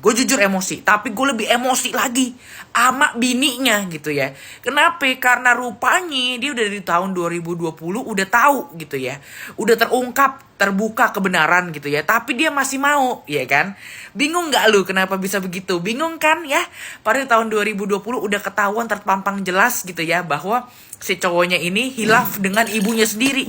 Gue jujur emosi, tapi gue lebih emosi lagi sama bininya gitu ya. Kenapa? Karena rupanya dia udah dari tahun 2020 udah tahu gitu ya. Udah terungkap, terbuka kebenaran gitu ya. Tapi dia masih mau, ya kan? Bingung gak lu kenapa bisa begitu? Bingung kan ya? Pada tahun 2020 udah ketahuan terpampang jelas gitu ya, bahwa si cowoknya ini hilaf dengan ibunya sendiri.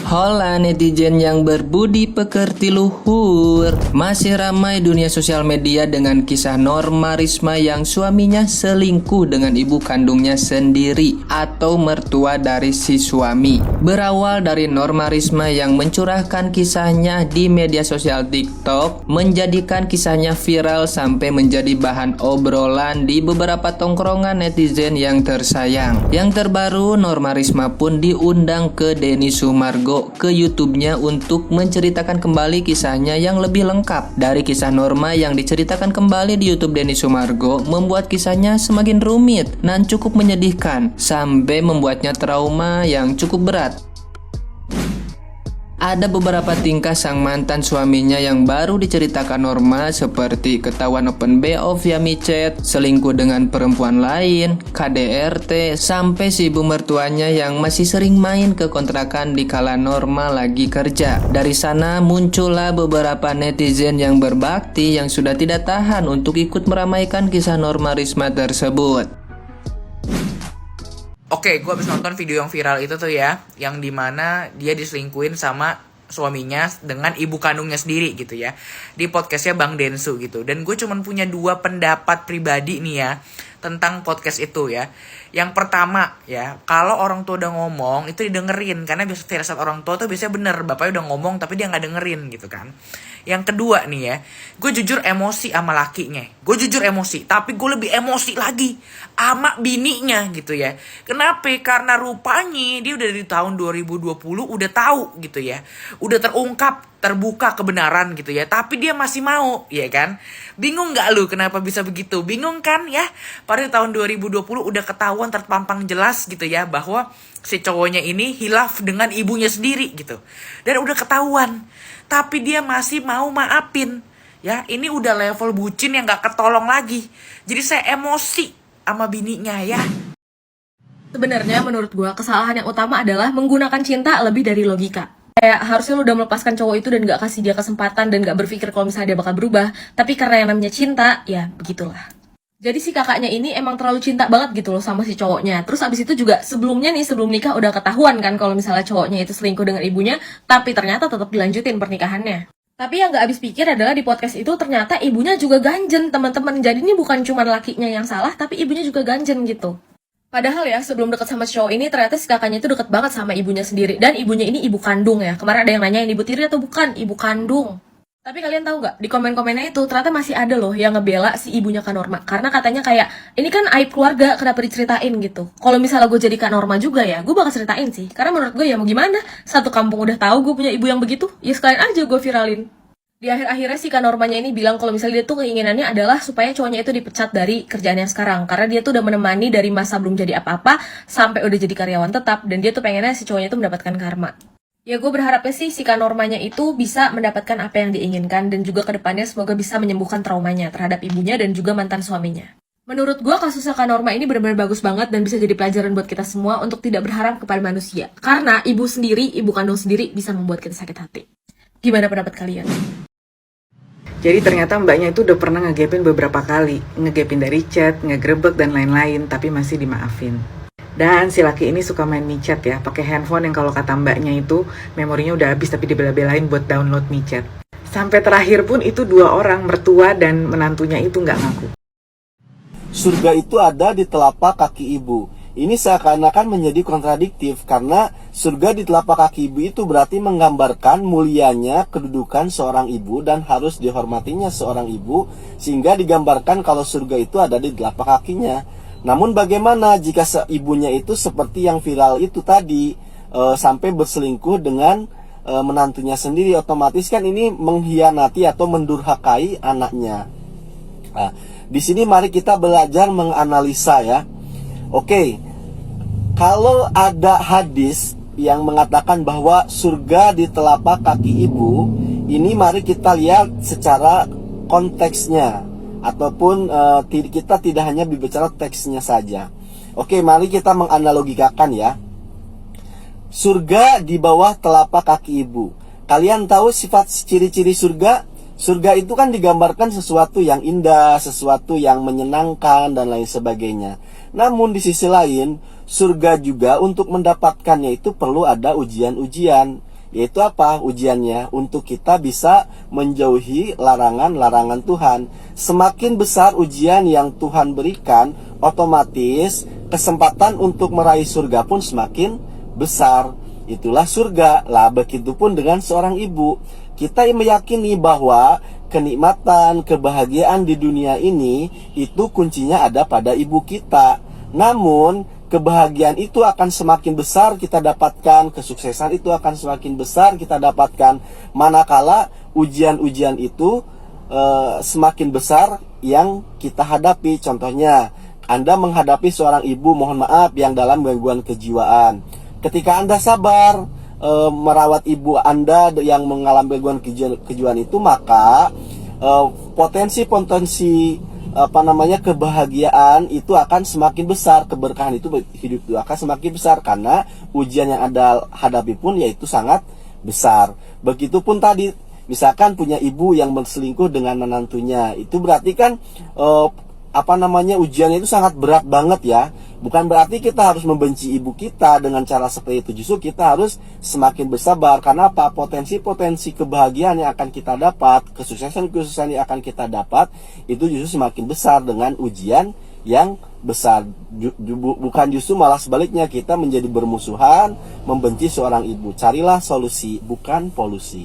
Hola netizen yang berbudi pekerti luhur. Masih ramai dunia sosial media dengan kisah Norma Risma yang suaminya selingkuh dengan ibu kandungnya sendiri atau mertua dari si suami. Berawal dari Norma Risma yang mencurahkan kisahnya di media sosial TikTok, menjadikan kisahnya viral sampai menjadi bahan obrolan di beberapa tongkrongan netizen yang tersayang. Yang terbaru, Norma Risma pun diundang ke Denny Sumargo ke YouTube-nya untuk menceritakan kembali kisahnya yang lebih lengkap. Dari kisah Norma yang diceritakan kembali di YouTube Denny Sumargo membuat kisahnya semakin rumit dan cukup menyedihkan sampai membuatnya trauma yang cukup berat. Ada beberapa tingkah sang mantan suaminya yang baru diceritakan Norma, seperti ketahuan open BO via micet, selingkuh dengan perempuan lain, KDRT, sampai si ibu mertuanya yang masih sering main ke kontrakan di kala Norma lagi kerja. Dari sana muncullah beberapa netizen yang berbakti yang sudah tidak tahan untuk ikut meramaikan kisah Norma Risma tersebut. Oke, gue habis nonton video yang viral itu tuh ya, yang dimana dia diselingkuhin sama suaminya dengan ibu kandungnya sendiri gitu ya, di podcastnya Bang Densu gitu. Dan gue cuman punya dua pendapat pribadi nih ya tentang podcast itu ya. Yang pertama ya, kalau orang tua udah ngomong itu didengerin, karena firasat orang tua tuh biasanya bener, bapaknya udah ngomong tapi dia nggak dengerin gitu kan. Yang kedua nih ya, gue jujur emosi sama lakinya. Gue jujur emosi, tapi gue lebih emosi lagi sama bininya gitu ya. Kenapa? Karena rupanya dia udah dari tahun 2020 udah tahu gitu ya. Udah terungkap, terbuka kebenaran gitu ya. Tapi dia masih mau, ya kan? Bingung gak lu kenapa bisa begitu? Bingung kan ya? Pada tahun 2020 udah ketahuan terpampang jelas gitu ya, bahwa si cowoknya ini hilaf dengan ibunya sendiri gitu. Dan udah ketahuan, tapi dia masih mau maafin. Ya, ini udah level bucin yang gak ketolong lagi. Jadi saya emosi sama bininya ya. Sebenarnya menurut gue kesalahan yang utama adalah menggunakan cinta lebih dari logika. Kayak harusnya lu udah melepaskan cowok itu dan gak kasih dia kesempatan dan gak berpikir kalau misalnya dia bakal berubah. Tapi karena yang namanya cinta, ya begitulah. Jadi si kakaknya ini emang terlalu cinta banget gitu loh sama si cowoknya. Terus abis itu juga sebelumnya nih, sebelum nikah udah ketahuan kan kalau misalnya cowoknya itu selingkuh dengan ibunya. Tapi ternyata tetap dilanjutin pernikahannya. Tapi yang gak habis pikir adalah di podcast itu ternyata ibunya juga ganjen, teman-teman. Jadi ini bukan cuma lakinya yang salah, tapi ibunya juga ganjen gitu. Padahal ya, sebelum deket sama cowok ini, ternyata si kakaknya itu deket banget sama ibunya sendiri. Dan ibunya ini ibu kandung ya. Kemarin ada yang nanya, ini ibu tiri atau bukan? Ibu kandung. Tapi kalian tahu gak, di komen-komennya itu ternyata masih ada loh yang ngebela si ibunya Kak Norma. Karena katanya kayak, ini kan aib keluarga, kenapa diceritain gitu. Kalau misalnya gue jadi Kak Norma juga ya, gue bakal ceritain sih. Karena menurut gue ya mau gimana, satu kampung udah tahu gue punya ibu yang begitu, ya sekalian aja gue viralin. Di akhir-akhirnya si Kak Normanya ini bilang kalau misalnya dia tuh keinginannya adalah supaya cowoknya itu dipecat dari kerjaannya sekarang. Karena dia tuh udah menemani dari masa belum jadi apa-apa sampai udah jadi karyawan tetap. Dan dia tuh pengennya si cowoknya itu mendapatkan karma. Ya gue berharapnya sih si Kak Normanya itu bisa mendapatkan apa yang diinginkan. Dan juga kedepannya semoga bisa menyembuhkan traumanya terhadap ibunya dan juga mantan suaminya. Menurut gue kasusnya Kak Norma ini benar-benar bagus banget dan bisa jadi pelajaran buat kita semua untuk tidak berharap kepada manusia. Karena ibu sendiri, ibu kandung sendiri bisa membuat kita sakit hati. Gimana pendapat kalian? Jadi ternyata mbaknya itu udah pernah ngegapin beberapa kali. Ngegapin dari chat, ngegrebek dan lain-lain, tapi masih dimaafin. Dan si laki ini suka main micet ya, pakai handphone yang kalau kata mbaknya itu memorinya udah habis tapi dibela-belain buat download micet. Sampai terakhir pun itu dua orang, mertua dan menantunya itu nggak ngaku. Surga itu ada di telapak kaki ibu. Ini seakan-akan menjadi kontradiktif karena surga di telapak kaki ibu itu berarti menggambarkan mulianya kedudukan seorang ibu dan harus dihormatinya seorang ibu, sehingga digambarkan kalau surga itu ada di telapak kakinya. Namun bagaimana jika ibunya itu seperti yang viral itu tadi, sampai berselingkuh dengan menantunya sendiri, otomatis kan ini mengkhianati atau mendurhakai anaknya. Nah, di sini mari kita belajar menganalisa ya. Oke, kalau ada hadis yang mengatakan bahwa surga di telapak kaki ibu, Ini mari kita lihat secara konteksnya, ataupun kita tidak hanya berbicara teksnya saja. Oke, mari kita menganalogikakan ya. Surga di bawah telapak kaki ibu. Kalian tahu sifat ciri-ciri surga? Surga itu kan digambarkan sesuatu yang indah, sesuatu yang menyenangkan, dan lain sebagainya. Namun di sisi lain, surga juga untuk mendapatkannya itu perlu ada ujian-ujian. Yaitu apa ujiannya? Untuk kita bisa menjauhi larangan-larangan Tuhan. Semakin besar ujian yang Tuhan berikan, otomatis kesempatan untuk meraih surga pun semakin besar. Itulah surga. Lah begitupun dengan seorang ibu. Kita meyakini bahwa kenikmatan, kebahagiaan di dunia ini itu kuncinya ada pada ibu kita. Namun kebahagiaan itu akan semakin besar kita dapatkan, kesuksesan itu akan semakin besar kita dapatkan manakala ujian-ujian itu semakin besar yang kita hadapi. Contohnya, Anda menghadapi seorang ibu, mohon maaf, yang dalam gangguan kejiwaan. Ketika Anda sabar merawat ibu Anda yang mengalami gangguan kejiwaan itu, maka potensi kebahagiaan itu akan semakin besar, keberkahan itu hidup itu akan semakin besar, karena ujian yang Anda hadapi pun yaitu sangat besar. Begitupun tadi, misalkan punya ibu yang berselingkuh dengan menantunya, itu berarti kan ujiannya itu sangat berat banget ya. Bukan berarti kita harus membenci ibu kita dengan cara seperti itu. Justru kita harus semakin bersabar. Karena apa? Potensi-potensi kebahagiaan yang akan kita dapat, kesuksesan-kesuksesan yang akan kita dapat, itu justru semakin besar dengan ujian yang besar. Bukan justru malah sebaliknya, kita menjadi bermusuhan, membenci seorang ibu. Carilah solusi, bukan polusi.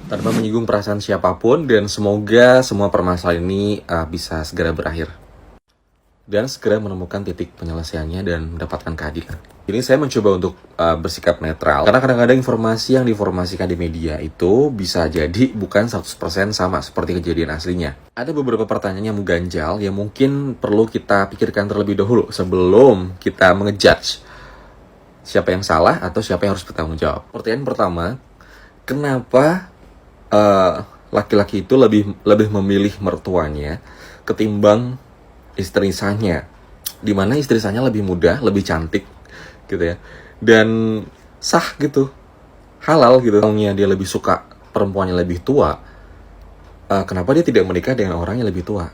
Tanpa menyinggung perasaan siapapun, dan semoga semua permasalahan ini bisa segera berakhir dan segera menemukan titik penyelesaiannya dan mendapatkan keadilan. Ini saya mencoba untuk bersikap netral, karena kadang-kadang informasi yang diinformasikan di media itu bisa jadi bukan 100% sama seperti kejadian aslinya. Ada beberapa pertanyaan yang mengganjal yang mungkin perlu kita pikirkan terlebih dahulu sebelum kita mengejudge siapa yang salah atau siapa yang harus bertanggung jawab. Pertanyaan pertama, kenapa laki-laki itu lebih memilih mertuanya ketimbang istri sahnya, dimana istri sahnya lebih muda, lebih cantik gitu ya, dan sah gitu, halal gitu. Taunya dia lebih suka perempuannya lebih tua, kenapa dia tidak menikah dengan orang yang lebih tua?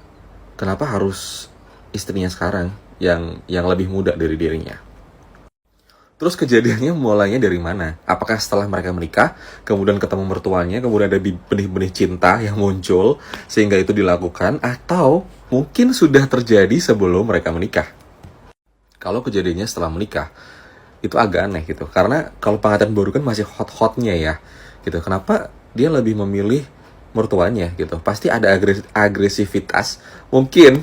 Kenapa harus istrinya sekarang yang lebih muda dari dirinya? Terus kejadiannya mulainya dari mana? Apakah setelah mereka menikah, kemudian ketemu mertuanya, kemudian ada benih-benih cinta yang muncul sehingga itu dilakukan, atau mungkin sudah terjadi sebelum mereka menikah? Kalau kejadiannya setelah menikah, itu agak aneh gitu. Karena kalau pengantin baru kan masih hot-hotnya ya, gitu. Kenapa dia lebih memilih mertuanya gitu? Pasti ada agresivitas. Mungkin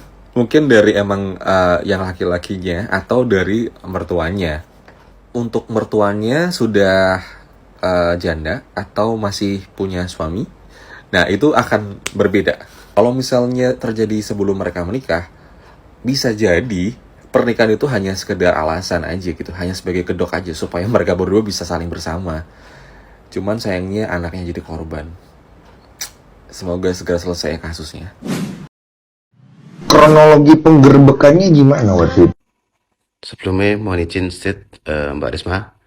dari emang yang laki-lakinya atau dari mertuanya. Untuk mertuanya sudah janda atau masih punya suami, nah itu akan berbeda. Kalau misalnya terjadi sebelum mereka menikah, bisa jadi pernikahan itu hanya sekedar alasan aja gitu, hanya sebagai kedok aja supaya mereka berdua bisa saling bersama. Cuman sayangnya anaknya jadi korban. Semoga segera selesai kasusnya. Kronologi penggerbekannya gimana waktu itu? Sebelumnya mohon izin Mbak Risma,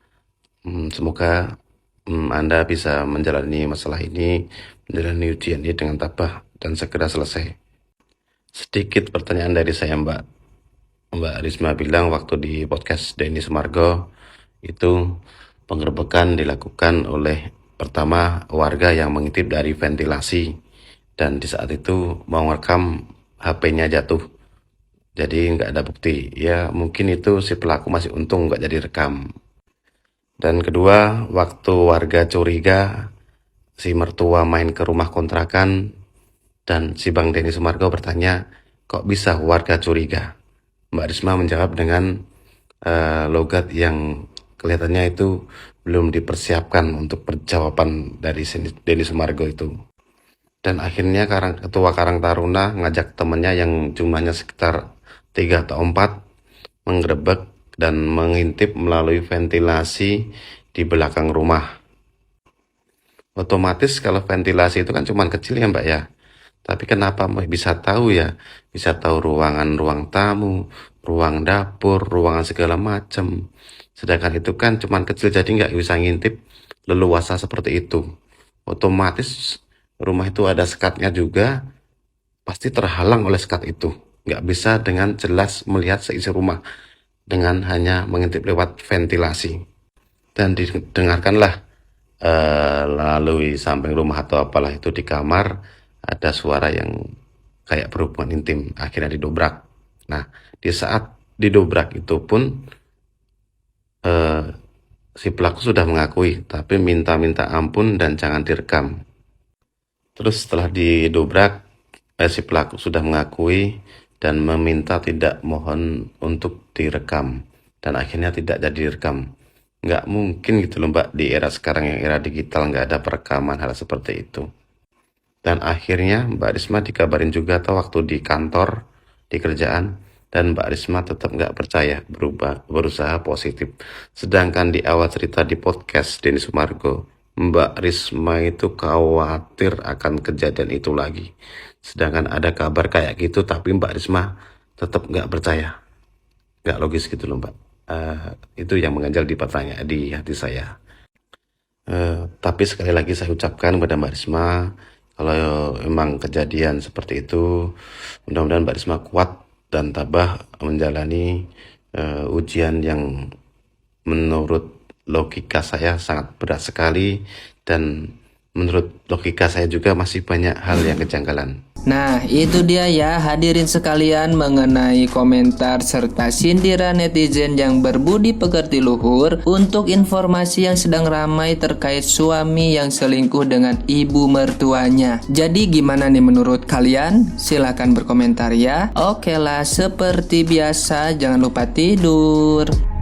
semoga Anda bisa menjalani masalah ini, menjalani ujian ini dengan tabah dan segera selesai. Sedikit pertanyaan dari saya, Mbak Risma bilang waktu di podcast Denny Sumargo itu penggerbekan dilakukan oleh pertama warga yang mengintip dari ventilasi, dan di saat itu mau merekam HP-nya jatuh. Jadi nggak ada bukti. Ya mungkin itu si pelaku masih untung nggak jadi rekam. Dan kedua, waktu warga curiga si mertua main ke rumah kontrakan dan si Bang Denny Sumargo bertanya, kok bisa warga curiga? Mbak Risma menjawab dengan logat yang kelihatannya itu belum dipersiapkan untuk jawaban dari Denny Sumargo itu. Dan akhirnya ketua Karang Taruna ngajak temannya yang jumlahnya sekitar 3 atau 4 menggerebek dan mengintip melalui ventilasi di belakang rumah. Otomatis kalau ventilasi itu kan cuma kecil ya Mbak ya. Tapi kenapa bisa tahu ya? Bisa tahu ruang tamu, ruang dapur, ruangan segala macam. Sedangkan itu kan cuma kecil jadi nggak bisa ngintip leluasa seperti itu. Otomatis rumah itu ada sekatnya juga, pasti terhalang oleh sekat itu. Nggak bisa dengan jelas melihat seisi rumah dengan hanya mengintip lewat ventilasi. Dan didengarkanlah melalui samping rumah atau apalah itu di kamar ada suara yang kayak berhubungan intim, akhirnya didobrak. Nah, di saat didobrak itu pun si pelaku sudah mengakui, tapi minta ampun dan jangan direkam. Terus setelah didobrak, si pelaku sudah mengakui dan meminta tidak mohon untuk direkam. Dan akhirnya tidak jadi direkam. Nggak mungkin gitu loh Mbak, di era sekarang yang era digital nggak ada perekaman hal seperti itu. Dan akhirnya Mbak Risma dikabarin juga atau waktu di kantor, di kerjaan, dan Mbak Risma tetap nggak percaya, berusaha positif. Sedangkan di awal cerita di podcast Denny Sumargo, Mbak Risma itu khawatir akan kejadian itu lagi. Sedangkan ada kabar kayak gitu, tapi Mbak Risma tetap nggak percaya. Nggak logis gitu loh Mbak. Itu yang mengganjal di hati saya. Tapi sekali lagi saya ucapkan kepada Mbak Risma, kalau memang kejadian seperti itu, mudah-mudahan Mbak Risma kuat dan tabah menjalani ujian yang menurut logika saya sangat berat sekali, dan menurut logika saya juga masih banyak hal yang kejanggalan. Nah, itu dia ya hadirin sekalian mengenai komentar serta sindiran netizen yang berbudi pekerti luhur untuk informasi yang sedang ramai terkait suami yang selingkuh dengan ibu mertuanya. Jadi gimana nih menurut kalian? Silahkan berkomentar ya. Oke lah, seperti biasa jangan lupa tidur.